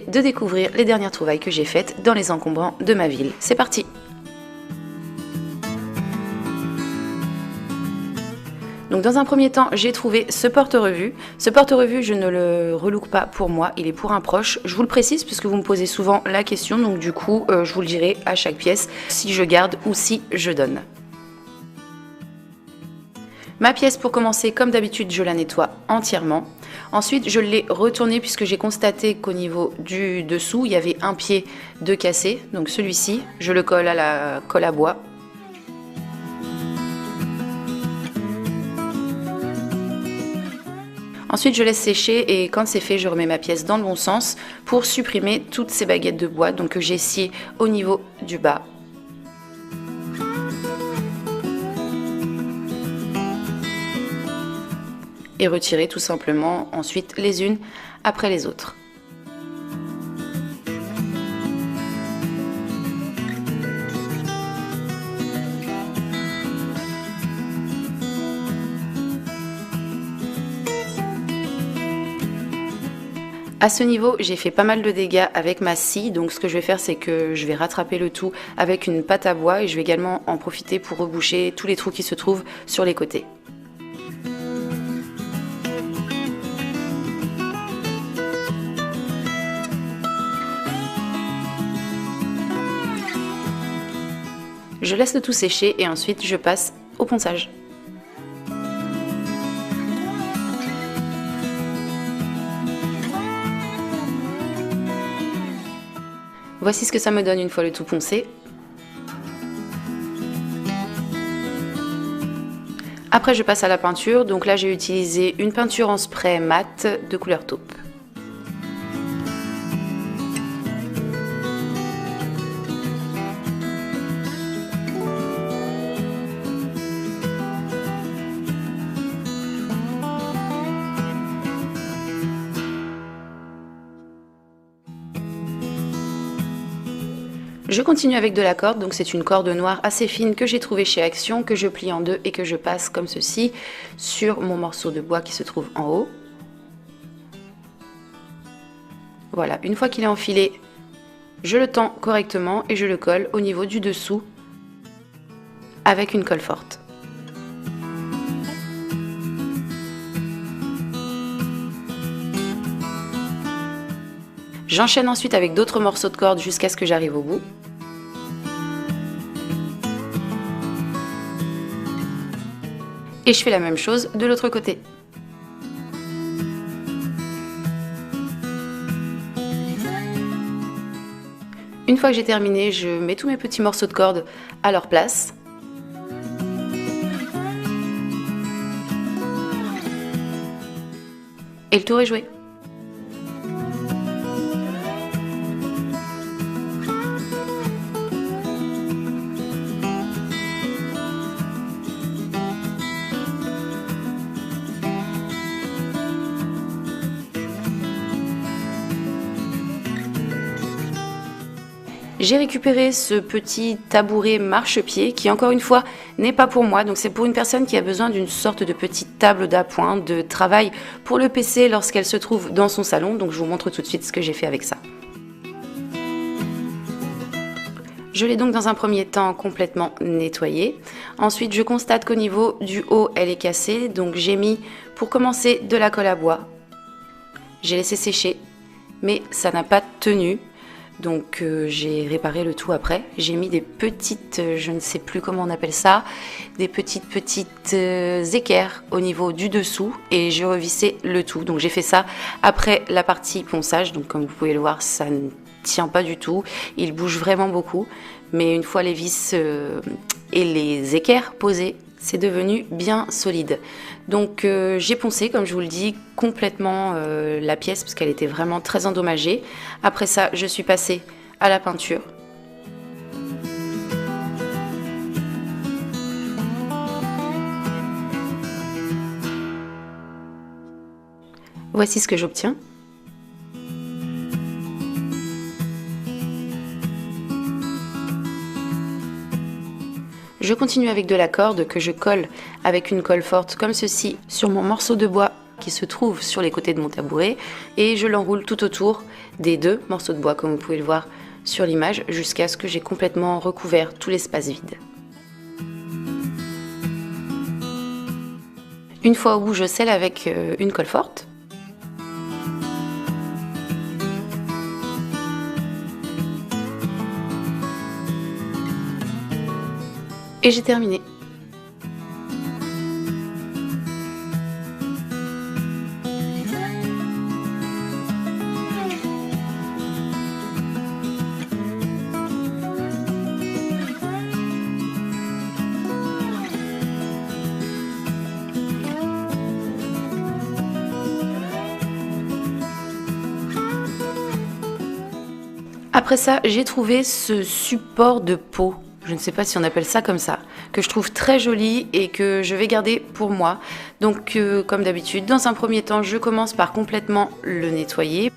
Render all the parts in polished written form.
de découvrir les dernières trouvailles que j'ai faites dans les encombrants de ma ville. C'est parti! Donc dans un premier temps, j'ai trouvé ce porte-revue. Ce porte-revue, je ne le relook pas pour moi, il est pour un proche. Je vous le précise puisque vous me posez souvent la question, donc du coup, je vous le dirai à chaque pièce si je garde ou si je donne. Ma pièce pour commencer, comme d'habitude, je la nettoie entièrement. Ensuite, je l'ai retournée puisque j'ai constaté qu'au niveau du dessous, il y avait un pied de cassé. Donc celui-ci, je le colle à la colle à bois. Ensuite, je laisse sécher et quand c'est fait, je remets ma pièce dans le bon sens pour supprimer toutes ces baguettes de bois donc que j'ai sciées au niveau du bas. Et retirer tout simplement ensuite les unes après les autres. À ce niveau, j'ai fait pas mal de dégâts avec ma scie, donc ce que je vais faire, c'est que je vais rattraper le tout avec une pâte à bois et je vais également en profiter pour reboucher tous les trous qui se trouvent sur les côtés. Je laisse le tout sécher et ensuite je passe au ponçage. Voici ce que ça me donne une fois le tout poncé. Après je passe à la peinture, donc là j'ai utilisé une peinture en spray mat de couleur taupe. Je continue avec de la corde, donc c'est une corde noire assez fine que j'ai trouvée chez Action, que je plie en deux et que je passe comme ceci sur mon morceau de bois qui se trouve en haut. Voilà, une fois qu'il est enfilé, je le tends correctement et je le colle au niveau du dessous avec une colle forte. J'enchaîne ensuite avec d'autres morceaux de corde jusqu'à ce que j'arrive au bout. Et je fais la même chose de l'autre côté. Une fois que j'ai terminé, je mets tous mes petits morceaux de corde à leur place. Et le tour est joué. J'ai récupéré ce petit tabouret marchepied qui encore une fois n'est pas pour moi, donc c'est pour une personne qui a besoin d'une sorte de petite table d'appoint de travail pour le PC lorsqu'elle se trouve dans son salon, donc je vous montre tout de suite ce que j'ai fait avec ça. Je l'ai donc dans un premier temps complètement nettoyée. Ensuite je constate qu'au niveau du haut elle est cassée, donc j'ai mis pour commencer de la colle à bois. J'ai laissé sécher mais ça n'a pas tenu. Donc j'ai réparé le tout après. J'ai mis des petites, je ne sais plus comment on appelle ça, des petites équerres au niveau du dessous et j'ai revissé le tout. Donc j'ai fait ça après la partie ponçage. Donc comme vous pouvez le voir, ça ne tient pas du tout. Il bouge vraiment beaucoup. Mais une fois les vis et les équerres posées, c'est devenu bien solide. Donc j'ai poncé, comme je vous le dis, complètement la pièce parce qu'elle était vraiment très endommagée. Après ça, je suis passée à la peinture. Voici ce que j'obtiens. Je continue avec de la corde que je colle avec une colle forte comme ceci sur mon morceau de bois qui se trouve sur les côtés de mon tabouret et je l'enroule tout autour des 2 morceaux de bois, comme vous pouvez le voir sur l'image, jusqu'à ce que j'ai complètement recouvert tout l'espace vide. Une fois au bout, je scelle avec une colle forte. Et j'ai terminé. Après ça, j'ai trouvé ce support de peau, je ne sais pas si on appelle ça comme ça, que je trouve très joli et que je vais garder pour moi. Donc comme d'habitude, dans un premier temps, je commence par complètement le nettoyer.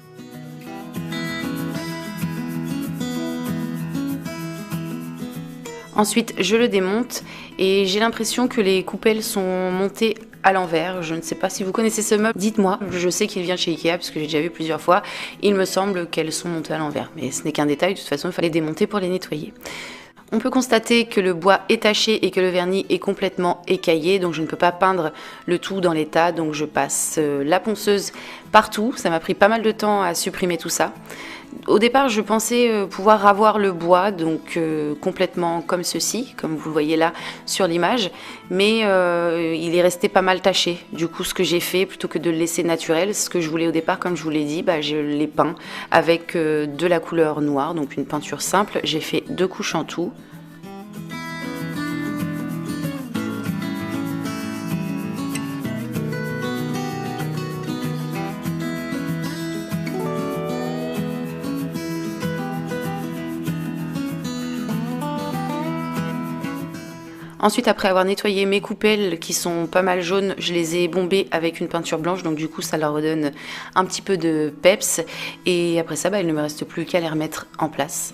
Ensuite, je le démonte et j'ai l'impression que les coupelles sont montées à l'envers. Je ne sais pas si vous connaissez ce meuble, dites-moi. Je sais qu'il vient de chez Ikea parce que j'ai déjà vu plusieurs fois. Il me semble qu'elles sont montées à l'envers, mais ce n'est qu'un détail. De toute façon, il fallait démonter pour les nettoyer. On peut constater que le bois est taché et que le vernis est complètement écaillé, donc je ne peux pas peindre le tout dans l'état, donc je passe la ponceuse partout. Ça m'a pris pas mal de temps à supprimer tout ça. Au départ, je pensais pouvoir avoir le bois, donc complètement comme ceci, comme vous le voyez là sur l'image, mais il est resté pas mal taché. Du coup, ce que j'ai fait, plutôt que de le laisser naturel, ce que je voulais au départ, comme je vous l'ai dit, je l'ai peint avec de la couleur noire, donc une peinture simple. J'ai fait 2 couches en tout. Ensuite, après avoir nettoyé mes coupelles qui sont pas mal jaunes, je les ai bombées avec une peinture blanche, donc du coup ça leur redonne un petit peu de peps. Et après ça, il ne me reste plus qu'à les remettre en place.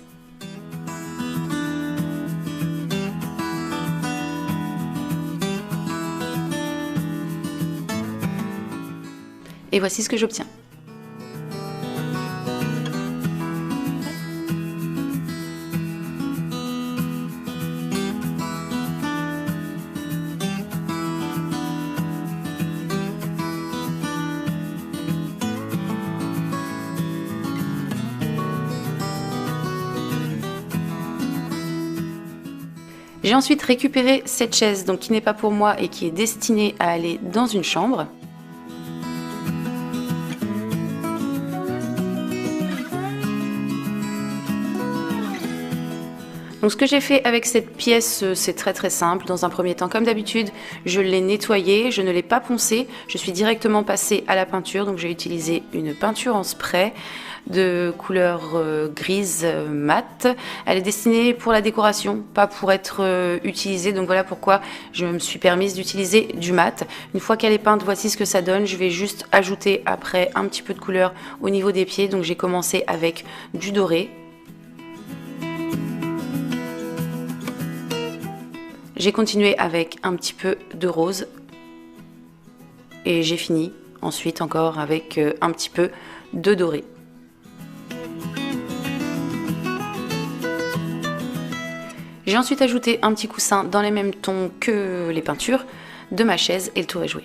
Et voici ce que j'obtiens. J'ai ensuite récupéré cette chaise, donc qui n'est pas pour moi et qui est destinée à aller dans une chambre. Donc ce que j'ai fait avec cette pièce, c'est très simple. Dans un premier temps, comme d'habitude, je l'ai nettoyée, je ne l'ai pas poncée, je suis directement passée à la peinture. Donc j'ai utilisé une peinture en spray de couleur grise mat. Elle est destinée pour la décoration, pas pour être utilisée. Donc voilà pourquoi je me suis permise d'utiliser du mat. Une fois qu'elle est peinte, voici ce que ça donne. Je vais juste ajouter après un petit peu de couleur au niveau des pieds. Donc j'ai commencé avec du doré. J'ai continué avec un petit peu de rose et j'ai fini ensuite encore avec un petit peu de doré. J'ai ensuite ajouté un petit coussin dans les mêmes tons que les peintures de ma chaise et le tour est joué.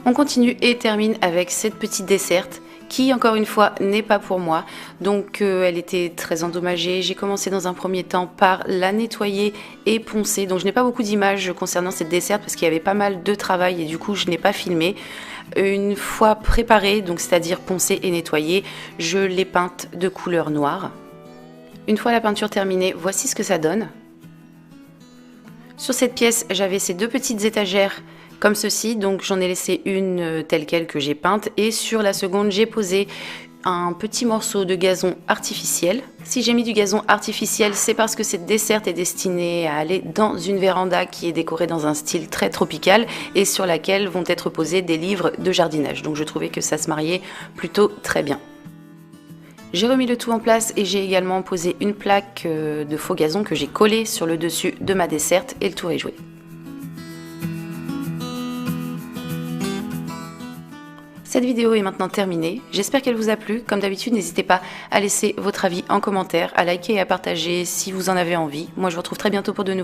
On continue et termine avec cette petite desserte qui, encore une fois, n'est pas pour moi. Donc elle était très endommagée. J'ai commencé dans un premier temps par la nettoyer et poncer. Donc je n'ai pas beaucoup d'images concernant cette desserte parce qu'il y avait pas mal de travail et du coup je n'ai pas filmé. Une fois préparée, donc c'est-à-dire poncée et nettoyée, je l'ai peinte de couleur noire. Une fois la peinture terminée, voici ce que ça donne. Sur cette pièce, j'avais ces 2 petites étagères comme ceci, donc j'en ai laissé une telle quelle que j'ai peinte et sur la seconde j'ai posé un petit morceau de gazon artificiel. Si j'ai mis du gazon artificiel, c'est parce que cette desserte est destinée à aller dans une véranda qui est décorée dans un style très tropical et sur laquelle vont être posés des livres de jardinage. Donc je trouvais que ça se mariait plutôt très bien. J'ai remis le tout en place et j'ai également posé une plaque de faux gazon que j'ai collée sur le dessus de ma desserte et le tour est joué. Cette vidéo est maintenant terminée, j'espère qu'elle vous a plu. Comme d'habitude, n'hésitez pas à laisser votre avis en commentaire, à liker et à partager si vous en avez envie. Moi je vous retrouve très bientôt pour de nouveaux